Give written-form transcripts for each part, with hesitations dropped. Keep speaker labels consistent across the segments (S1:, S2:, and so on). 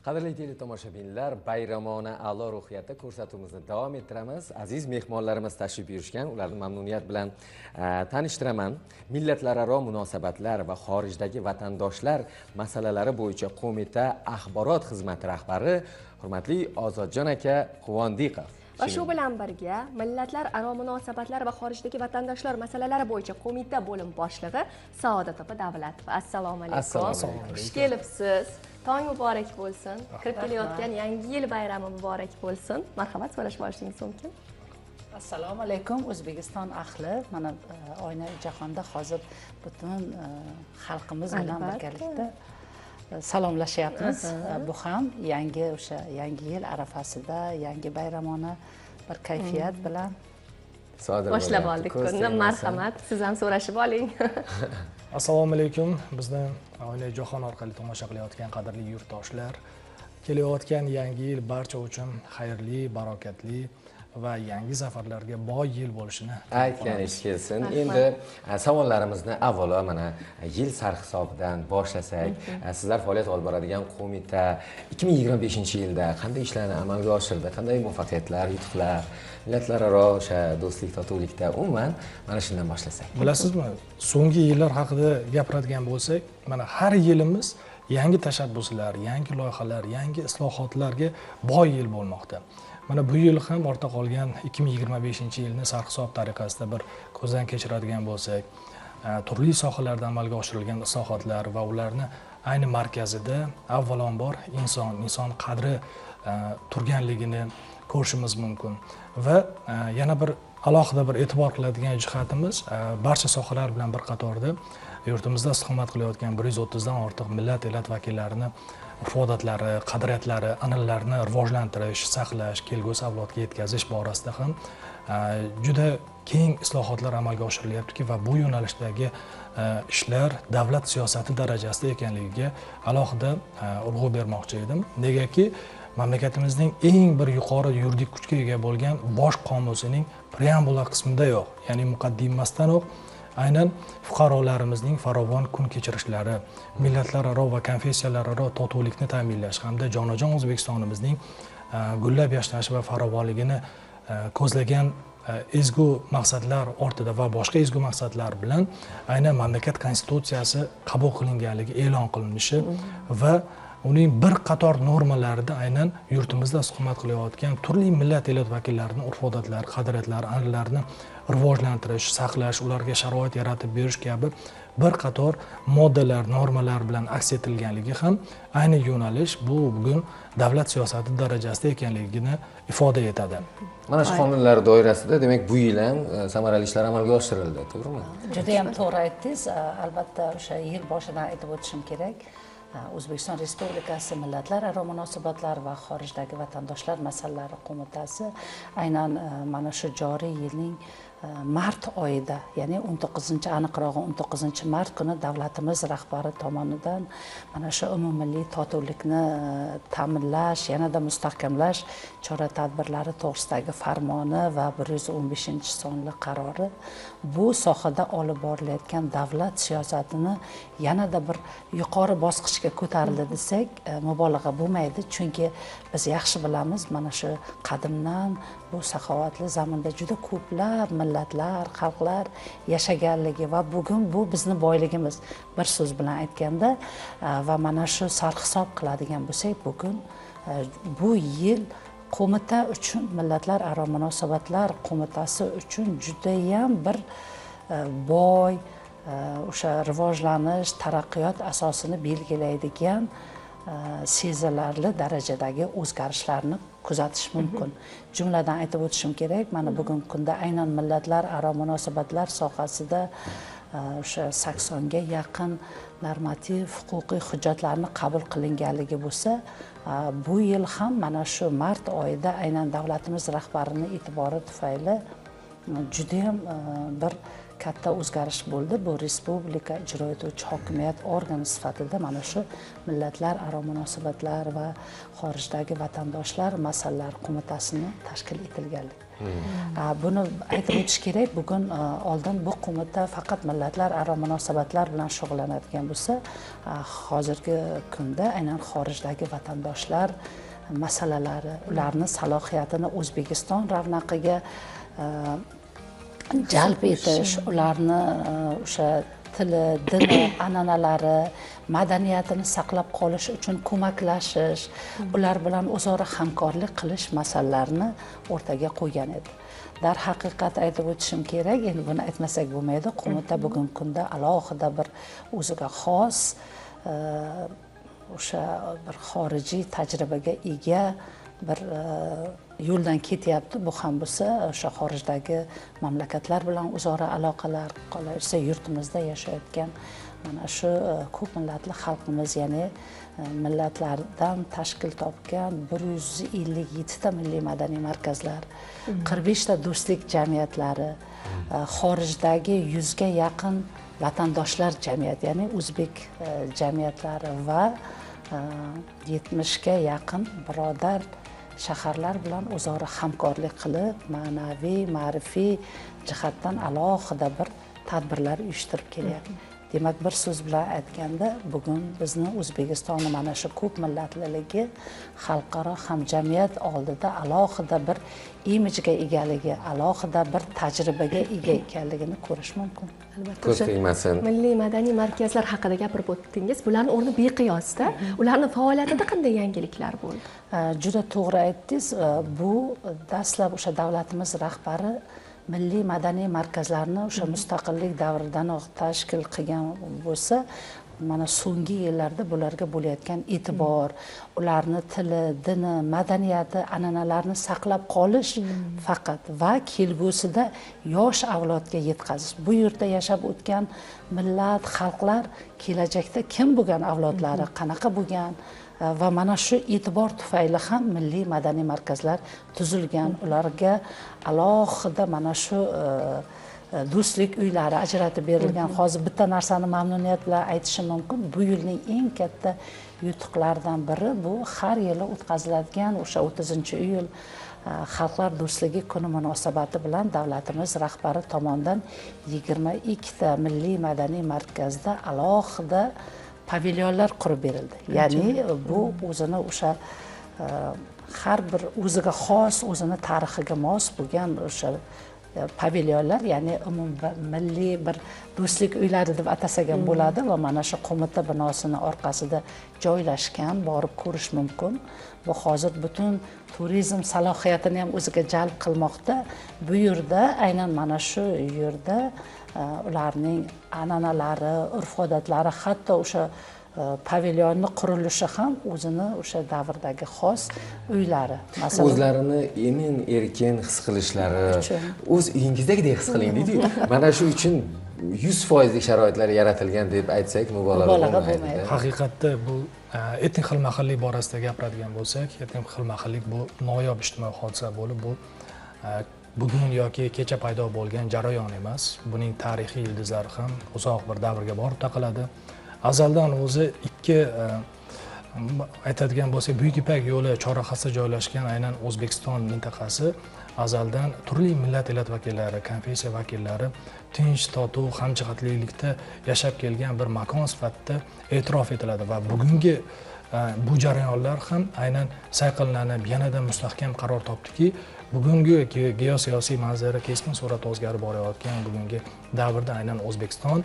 S1: Qadrli teletomoshabinlar, bayramona a'lo ruhiyatda ko'rsatuvimizni davom ettiramiz. Aziz mehmonlarimiz tashrif buyurishgan, ularni mamnuniyat bilan tanishtiraman. Millatlararo munosabatlar va xorijdagi vatandoshlar masalalari bo'yicha qo'mita axborot xizmati rahbari hurmatli Ozodjon aka Quvondiqov.
S2: Va shu bilan birga millatlararo munosabatlar va xorijdagi vatandoshlar masalalari bo'yicha qo'mita bo'lim boshlig'i Saodat opa Davlatova. Assalomu alaykum. Xush kelibsiz. Tong muborak bo'lsin. Kirib kelayotgan yangi yil bayrami muborak bo'lsin. Marhamat, so'rash borishingiz mumkin.
S3: Assalomu alaykum O'zbekiston ahli. Mana oyna jahonda hozir butun xalqimiz bilan birgalikda salomlashyapmiz. Bu ham yangi yil arafasida yangi bayramona bir kayfiyat bilan
S2: boshlab oldik kunni. Marhamat, siz ham so'rashib oling.
S4: Assalomu alaykum. Bizni oyna jahon orqali tomosha qilayotgan qadrli yurtdoshlar, kelayotgan yangi yil barcha uchun xayrli, barokatli va yangi zafarlarga boy yil bo'lishini
S1: aytganingiz kelsin. Endi savollarimizni avvalo mana yil sarhisobidan boshlasak. Sizlar faoliyat olib boradigan qo'mita 2025-yilda qanday ishlarni amalga oshirdi? Qanday muvaffaqiyatlar, yutuqlar, millatlararo o'sha do'stlik, totuvlikda umuman mana shundan boshlasak.
S4: Bilasizmi, so'nggi yillar haqida gapiradigan bo'lsak, mana har yilimiz yangi tashabbuslar, yangi loyihalar, yangi islohotlarga boy yil bo'lmoqda. Mana bu yil ham ortda qolgan 2025-yilni sarhisob tariqasida bir ko'zdan kechiradigan bo'lsak, turli sohalarda amalga oshirilgan islohotlar va ularni ayni markazida avvalambor inson qadri turganligini ko'rishimiz mumkin. Va yana bir alohida bir e'tibor qiladigan jihatimiz, barcha sohalar bilan bir qatorda yurtimizda istiqomat qilayotgan 130 dan ortiq millat elat vakillarini urf-odatlari, qadriyatlari, an'analarini rivojlantirish, saqlash, kelgusi avlodga yetkazish borasida ham juda keng islohotlar amalga oshirilyaptiki va bu yo'nalishdagi ishlar davlat siyosati darajasida ekanligiga alohida urg'u bermoqchi edim. Negaki mamlakatimizning eng bir yuqori yuridik kuchga ega bo'lgan bosh qomusining preambula qismidayoq, ya'ni muqaddimasdanoq aynan fuqarolarimizning farovon kun kechirishlari, millatlararo va konfessiyalararo totuvlikni ta'minlash hamda jonajon O'zbekistonimizning gullab yashnashi va farovonligini ko'zlagan ezgu maqsadlar ortida va boshqa ezgu maqsadlar bilan aynan mamlakat konstitutsiyasi qabul qilinganligi e'lon qilinishi va uning bir qator normalarida aynan yurtimizda istiqomat qilayotgan turli millat elat vakillarini urf-odatlari, qadriyatlari, an'analarini rivojlantirish, saqlash, ularga sharoit yaratib berish kabi bir qator moddalar, normalar bilan aks etilganligi ham ayni yo'nalish bu bugun davlat siyosati darajasida ekanligini ifoda etadi.
S1: Mana shu qonunlar doirasida demak bu yil ham samarali ishlar amalga oshirildi, to'g'rimi?
S3: Juda ham to'g'ri aytdingiz. Albatta o'sha yil boshidan aytib o'tishim kerak. O'zbekiston Respublikasi Millatlararo munosabatlar va xorijdagi vatandoshlar masalalari qo'mitasi aynan mana shu joriy yilning mart oyida, ya'ni 19-aniqrog'i 19-mart kuni davlatimiz rahbari tomonidan mana shu umummilliy totuvlikni ta'minlash, yanada mustahkamlash chora-tadbirlari to'g'risidagi farmoni va 115-sonli qarori bu sohada olib borilayotgan davlat siyosatini yanada bir yuqori bosqichga ko'tarildi desak mubolag'a bo'lmaydi, chunki biz yaxshi bilamiz, mana shu qadimdan bu saxovatli zaminda juda ko'plab millatlar, xalqlar yashaganligi va bugun bu bizni boyligimiz. Bir so'z bilan aytganda va mana shu sarhisob qiladigan bo'lsak, bugun bu yil qo'mita uchun, millatlararo munosabatlar qo'mitasi uchun juda ham bir boy, o'sha rivojlanish, taraqqiyot asosini belgilaydigan sezilarli darajadagi o'zgarishlarni kuzatish mumkin. Jumladan aytib o'tishim kerak, mana bugungi kunda aynan millatlararo munosabatlar sohasida o'sha 80 ga yaqin normativ huquqiy hujjatlarni qabul qilinganligi bo'lsa, bu yil ham mana shu mart oyida aynan davlatimiz rahbarining e'tibori tufayli juda ham bir katta o'zgarish bo'ldi. Bu respublika ijro etuvchi hokimiyat organi sifatida mana shu millatlararo munosabatlar va xorijdagi vatandoshlar masalalari qo'mitasini tashkil etilganligi. Buni aytib o'tish kerak, bugun oldin bu qo'mita faqat millatlararo munosabatlar bilan shug'ullanadigan bo'lsa, hozirgi kunda aynan xorijdagi vatandoshlar masalalari, ularni salohiyatini O'zbekiston ravnaqiga jalb etish, ularni o'sha tili, dini, an'analari, madaniyatini saqlab qolish uchun ko'maklashish, ular bilan o'zaro hamkorlik qilish masalalarini o'rtaga qo'ygan edi. Darhaqiqat aytib o'tishim kerak, endi buni aytmasak bo'lmaydi. Qo'mita bugungi kunda alohida bir o'ziga xos o'sha bir xorijiy tajribaga ega bir yo'ldan ketyapti. Bu ham bo'lsa o'sha xorijdagi mamlakatlar bilan o'zaro aloqalar, qolaversa yurtimizda yashayotgan mana shu ko'p millatli xalqimiz, ya'ni millatlardan tashkil topgan 157 ta milliy madaniy markazlar, 45 ta do'stlik jamiyatlari, xorijdagi 100 ga yaqin vatandoshlar jamiyati, ya'ni o'zbek jamiyatlari va 70 ga yaqin birodar shaharlar bilan o'zaro hamkorlik qilib, ma'naviy, ma'rifiy jihatdan alohida bir tadbirlar uyushtirib kelyapti. Demak, bir so'z bilan aytganda, bugun bizni O'zbekistonning mana shu ko'p millatlikligi xalqaro hamjamiyat oldida alohida bir imijga egaligi, alohida bir tajribaga ega ekanligini ko'rish mumkin.
S2: Albatta,
S1: ko'z tegmasin.
S2: Milliy madaniy markazlar haqida gapirib o'tdingiz. Bularning o'rni beqiyosda. Ularning faoliyatida qanday yangiliklar bo'ldi?
S3: Juda to'g'ri aytdingiz. Bu dastlab o'sha davlatimiz rahbari milliy madaniy markazlarni o'sha mustaqillik davridanoq tashkil qilgan bo'lsa, mana so'nggi yillarda bularga bo'layotgan e'tibor, ularni tili, dini, madaniyati, an'analarini saqlab qolish faqat va kelgusida yosh avlodga yetkazish. Bu yurtda yashab o'tgan millat, xalqlar kelajakda kim bo'lgan avlodlari, qanaqa bo'lgan va mana shu e'tibor tufayli ham milliy madaniy markazlar tuzilgan. Ularga alohida mana shu do'stlik uylari ajratib berilgan. Hozir bitta narsani mamnuniyat bilan aytishim mumkin. Bu yilning eng katta yutuqlaridan biri bu har yili o'tkaziladigan o'sha 30-iyul Xalqlar do'stligi kuni munosabati bilan davlatimiz rahbari tomonidan 22 ta milliy madaniy markazda alohida pavilyonlar qurib berildi. Ya'ni bu o'zini o'sha har bir o'ziga xos, o'zini tarixiga mos bo'lgan o'sha pavilyonlar, ya'ni milliy bir do'stlik uylari deb atasak ham bo'ladi va mana shu qo'mita binosini orqasida joylashgan, borib ko'rish mumkin. Bu hozir butun turizm salohiyatini ham o'ziga jalb qilmoqda. Bu yerda aynan mana shu yerda ularning an'analari, urf-odatlari, hatto o'sha pavilyonni qurilishi ham o'zini o'sha davrdagi xos uylari. Masalan,
S1: o'zlarini emin erkin his qilishlari, o'z uyingizdagidek his qiling deydi. Mana shu uchun 100% sharoitlar yaratilgan deb aytsak mubolag'a bo'lmaydi.
S4: Haqiqatda bu etnik xilma-xillik borasida gapiradigan bo'lsak, etnik xilma-xillik bu noyob ijtimoiy hodisa bo'lib, bu bugun yoki kecha paydo bo'lgan jarayon emas. Buning tarixiy ildizlari ham uzoq bir davrga borib taqaladi. Azaldan o'zi ikki aytadigan bo'lsak, Buyuk Ipak yo'li chorrahasida joylashgan aynan O'zbekiston mintaqasi azaldan turli millat elat vakillari, konfessiya vakillari tinch, totuv, hamjihatlikda yashab kelgan bir makon sifatida e'tirof etiladi va bugungi bu jarayonlar ham aynan sayqillanib, yanada mustahkam qaror topdiki, bugungi geosiyosiy manzara keskin sur'atda o'zgarib borayotgan bugungi davrda aynan O'zbekiston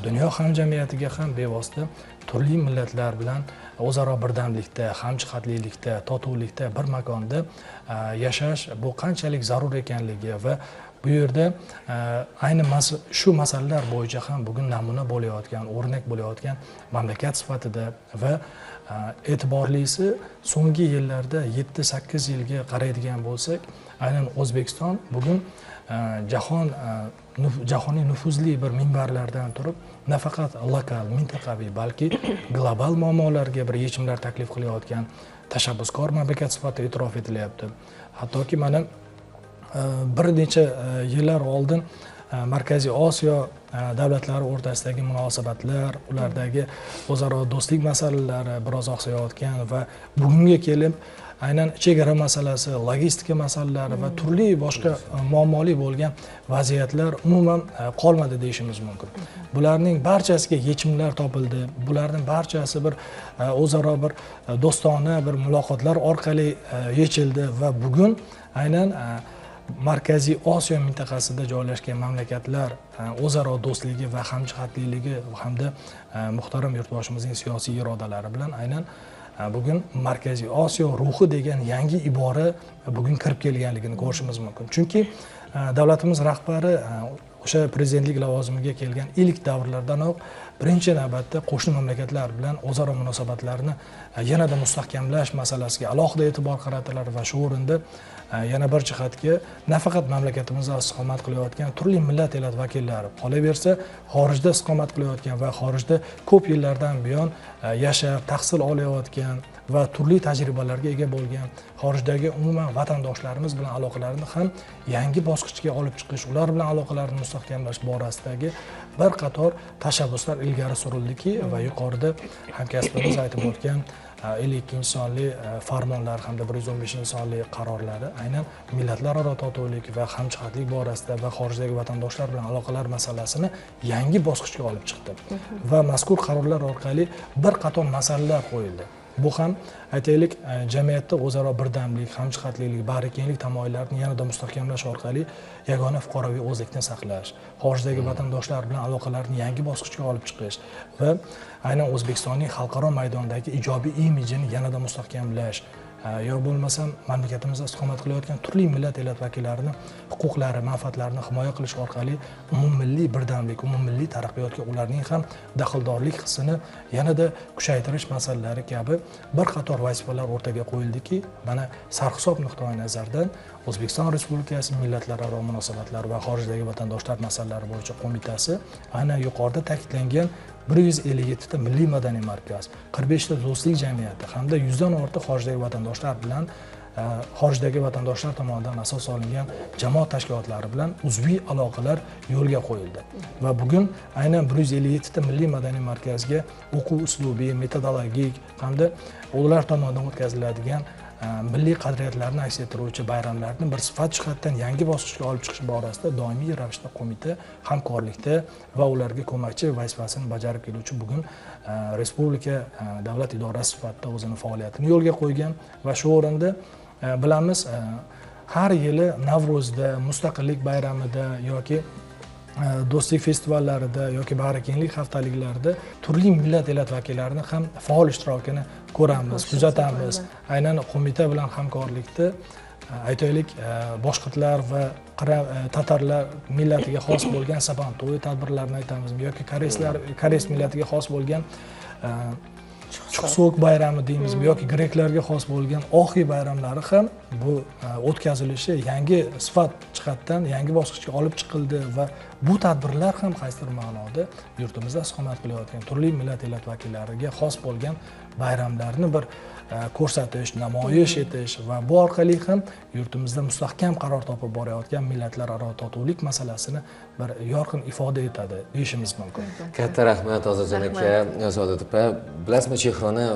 S4: dunyo hamjamiyatiga ham bevosita turli millatlar bilan o'zaro birdamlikda, hamjihatlikda, totuvlikda bir makonda yashash bu qanchalik zarur ekanligi va bu yerda ayni shu masalalar bo'yicha ham bugun namuna bo'layotgan, o'rnak bo'layotgan mamlakat sifatida va e'tiborlisi so'nggi yillarda 7-8 yilga qaraydigan bo'lsak, aynan O'zbekiston bugun jahoniy nufuzli bir minbarlardan turib nafaqat lokal, mintaqaviy, balki global muammolarga bir yechimlar taklif qilayotgan tashabbuskor mamlakat sifatida e'tirof etilyapti. Hattoki mana bir necha yillar oldin Markaziy Osiyo davlatlari o'rtasidagi munosabatlar, ulardagi o'zaro do'stlik masalalari biroz oqsayotgan va bugunga kelib aynan chegara masalasi, logistika masalalari va turli boshqa muammoli bo'lgan vaziyatlar umuman qolmadi deyishimiz mumkin. Bularning barchasiga yechimlar topildi. Bularning barchasi bir o'zaro bir do'stona bir muloqotlar orqali yechildi va bugun aynan Markaziy Osiyo mintaqasida joylashgan mamlakatlar o'zaro do'stligi va hamjihatligi hamda muhtaram yurtboshimizning siyosiy irodalari bilan aynan bugun Markaziy Osiyo ruhi degan yangi ibora bugun kirib kelganligini ko'rishimiz mumkin. Chunki davlatimiz rahbari o'sha prezidentlik lavozimiga kelgan ilk davrlardanoq birinchi navbatda qo'shni mamlakatlar bilan o'zaro munosabatlarni yanada mustahkamlash masalasiga alohida e'tibor qaratilar va shu o'rinda yana bir jihatga nafaqat mamlakatimizda istiqomat qilayotgan turli millat elat vakillari, qolaversa xorijda istiqomat qilayotgan va xorijda ko'p yillardan buyon yashab, tahsil olayotgan va turli tajribalarga ega bo'lgan xorijdagi umuman vatandoshlarimiz bilan aloqalarni ham yangi bosqichga olib chiqish, ular bilan aloqalarni mustahkamlash borasidagi bir qator tashabbuslar ilgari surildiki va yuqorida hamkasbimiz aytib o'tgan 52-sonli farmonlar hamda 115-sonli qarorlari aynan millatlararo totuvlik va hamjihatlik borasida va xorijdagi vatandoshlar bilan aloqalar masalasini yangi bosqichga olib chiqdi va mazkur qarorlar orqali bir qator masalalar qo'yildi. Bu ham aytaylik jamiyatda o'zaro birdamlik, hamjihatlik, bag'rikenglik tamoyillarini yanada mustahkamlash orqali yagona fuqaroviy o'zlikni saqlash, xorijdagi vatandoshlar bilan aloqalarni yangi bosqichga olib chiqish va aynan O'zbekistonning xalqaro maydondagi ijobiy imijini yanada mustahkamlash yo bo'lmasam mamlakatimizda istiqomat qilayotgan turli millat elat vakillarini huquqlari, manfaatlarini himoya qilish orqali umummilliy birdamlik, umummilliy taraqqiyotga ularning ham daxldorlik hissini yanada kuchaytirish masalalari kabi bir qator vazifalar o'rtaga qo'yildiki, mana sarhisob nuqtai nazardan O'zbekiston Respublikasi Millatlararo munosabatlar va xorijdagi vatandoshlar masalalari bo'yicha qo'mitasi aynan yuqorida ta'kidlangan 157 ta milliy madaniy markaz, 45 ta do'stlik jamiyati hamda 100 dan ortiq xorijdagi vatandoshlar bilan xorijdagi vatandoshlar tomonidan asos solingan jamoat tashkilotlari bilan uzviy aloqalar yo'lga qo'yildi. Va bugun aynan 157 ta milliy madaniy markazga o'quv uslubiy, metodologik hamda ular tomonidan o'tkaziladigan milliy qadriyatlarni aks ettiruvchi bayramlarni bir sifat jihatdan yangi bosqichga olib chiqish borasida doimiy ravishda qo'mita hamkorlikda va ularga ko'makchi vazifasini bajarib keluvchi bugun respublika davlat idorasi sifatida o'zini faoliyatini yo'lga qo'ygan va shu o'rinda bilamiz har yili Navro'zda, Mustaqillik bayramida yoki do'stlik festivallarida yoki bag'rikenglik haftaliklarida turli millat elat vakillarini ham faol ishtirokini ko'ramiz, kuzatamiz. Aynan qo'mita bilan hamkorlikda aytaylik boshqirdlar va tatarlar millatiga xos bo'lgan Saban to'yi tadbirlarini aytamizmi yoki koreys millatiga xos bo'lgan Chuqso'k bayrami deymizmi yoki greklarga xos bo'lgan oxiy bayramlari ham bu o'tkazilishi yangi sifat jihatdan yangi bosqichga olib chiqildi va bu tadbirlar ham qaysidir ma'noda yurtimizda istiqomat qilayotgan turli millat elat vakillariga xos bo'lgan bayramlarni bir ko'rsatish, namoyish etish va bu orqali ham yurtimizda mustahkam qaror topib borayotgan millatlararo totuvlik masalasini bir yorqin ifoda etadi deyishimiz mumkin.
S1: Katta rahmat Ozajon aka, Saodat opa. Bilasizmi, Chehrona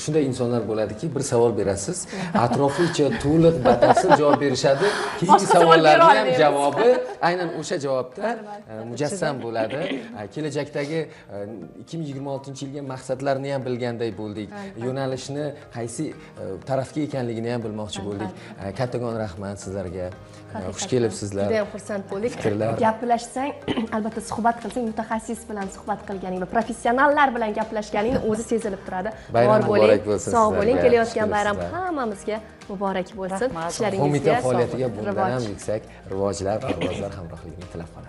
S1: shunday insonlar bo'ladiki, bir savol berasiz, atroficha to'liq batafsil javob berishadi. Keyingi savollarning ham javobi aynan o'sha javobda mujassam bo'ladi. Kelajakdagi 2026-yilga maqsadlarni ham bilganday bo'ldik. Yo'nalishni qaysi tarafga ekanligini ham bilmoqchi bo'ldik. Kattakon rahmat sizlarga. Xush kelibsizlar.
S2: Juda ham xursand bo'ldik. Gaplashsang, albatta suhbat qilsang, mutaxassis bilan suhbat qilganing va professionallar bilan gaplashganing o'zi sezilib turadi.
S1: Bayram muborak bo'lsin.
S2: Sog' bo'ling. Kelayotgan bayram hammamizga muborak bo'lsin.
S1: Qo'mita faoliyatiga bundan ham yuksak rivojlar, parvozlar hamrohligini tilab qolaman.